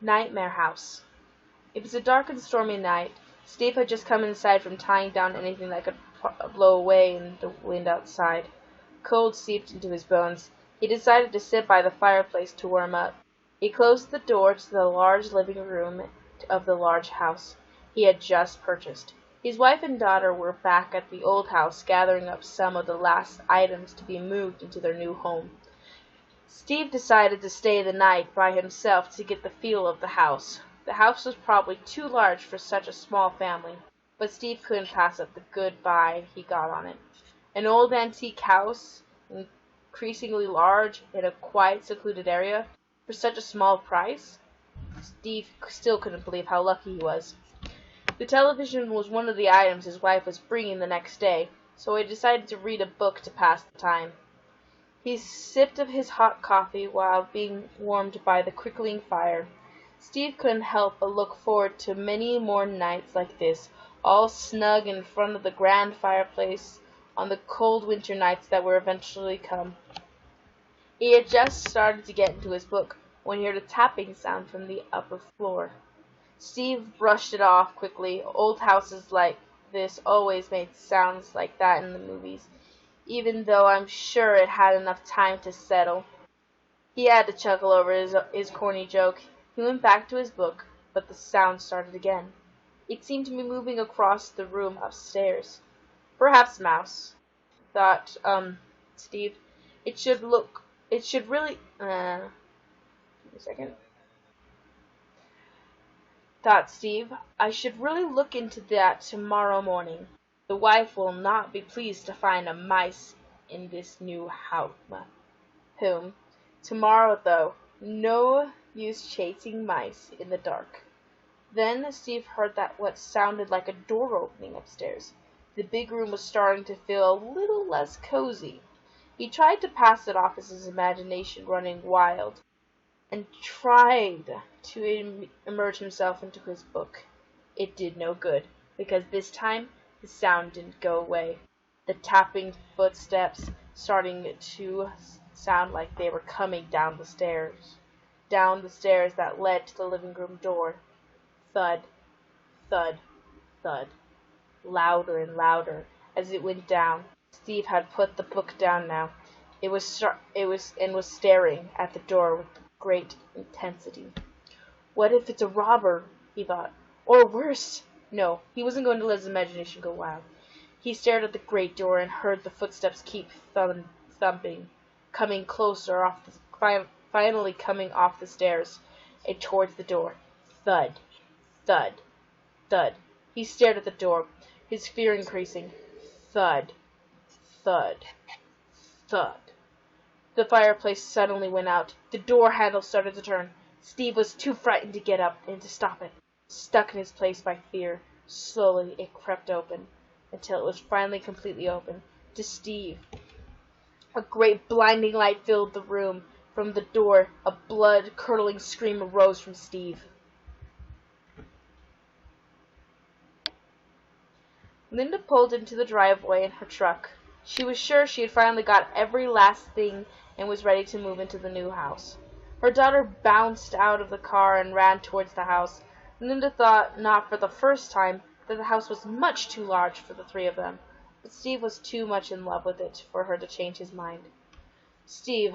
Nightmare House. It was a dark and stormy night. Steve had just come inside from tying down anything that could blow away in the wind outside. Cold seeped into his bones. He decided to sit by the fireplace to warm up. He closed the door to the large living room of the large house he had just purchased. His wife and daughter were back at the old house gathering up some of the last items to be moved into their new home. Steve decided to stay the night by himself to get the feel of the house. The house was probably too large for such a small family, but Steve couldn't pass up the good buy he got on it. An old antique house, increasingly large, in a quiet, secluded area, for such a small price? Steve still couldn't believe how lucky he was. The television was one of the items his wife was bringing the next day, so he decided to read a book to pass the time. He sipped of his hot coffee while being warmed by the crackling fire. Steve couldn't help but look forward to many more nights like this, all snug in front of the grand fireplace on the cold winter nights that were eventually come. He had just started to get into his book when he heard a tapping sound from the upper floor. Steve brushed it off quickly. Old houses like this always made sounds like that in the movies, even though I'm sure it had enough time to settle. He had to chuckle over his corny joke. He went back to his book, but the sound started again. It seemed to be moving across the room upstairs. Perhaps Mouse, thought, Steve. It should really, give me a second. Thought Steve. I should really look into that tomorrow morning. The wife will not be pleased to find a mice in this new home. Tomorrow, though, no use chasing mice in the dark. Then Steve heard what sounded like a door opening upstairs. The big room was starting to feel a little less cozy. He tried to pass it off as his imagination running wild, and tried to immerse himself into his book. It did no good, because this time the sound didn't go away. The tapping footsteps starting to sound like they were coming down the stairs that led to the living room door. Thud, thud, thud, louder and louder as it went down. Steve had put the book down now. It was staring at the door with great intensity. What if it's a robber? He thought. Or worse. No, he wasn't going to let his imagination go wild. He stared at the great door and heard the footsteps keep thumping, coming closer, finally coming off the stairs and towards the door. Thud, thud, thud. He stared at the door, his fear increasing. Thud, thud, thud. The fireplace suddenly went out. The door handle started to turn. Steve was too frightened to get up and to stop it. Stuck in his place by fear, slowly it crept open, until it was finally completely open. To Steve, a great blinding light filled the room. From the door, a blood-curdling scream arose from Steve. Linda pulled into the driveway in her truck. She was sure she had finally got every last thing and was ready to move into the new house. Her daughter bounced out of the car and ran towards the house. Linda thought, not for the first time, that the house was much too large for the three of them, but Steve was too much in love with it for her to change his mind. She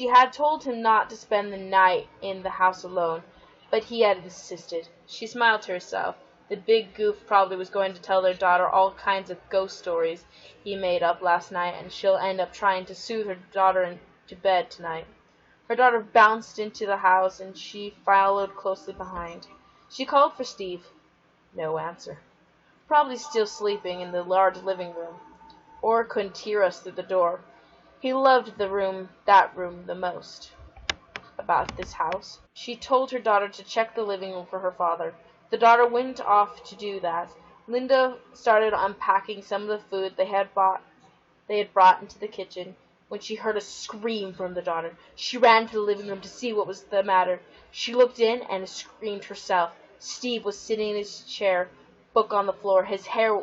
had told him not to spend the night in the house alone, but he had insisted. She smiled to herself. The big goof probably was going to tell their daughter all kinds of ghost stories he made up last night, and she'll end up trying to soothe her daughter into bed tonight. Her daughter bounced into the house, and she followed closely behind. She called for Steve. No answer. Probably still sleeping in the large living room, or couldn't hear us through the door. He loved that room the most about this house. She told her daughter to check the living room for her father. The daughter went off to do that. Linda started unpacking some of the food they had brought into the kitchen when she heard a scream from the daughter. She ran to the living room to see what was the matter. She looked in and screamed herself. Steve was sitting in his chair, book on the floor. His hair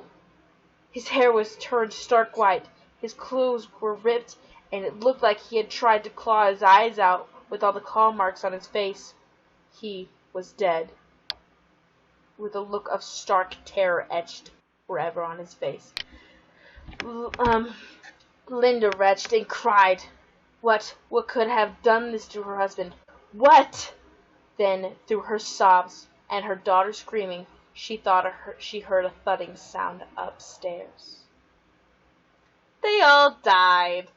was turned stark white. His clothes were ripped, and it looked like he had tried to claw his eyes out with all the claw marks on his face. He was dead, with a look of stark terror etched forever on his face. Linda retched and cried. What could have done this to her husband? What? Then, through her sobs and her daughter screaming, she thought she heard a thudding sound upstairs. They all died.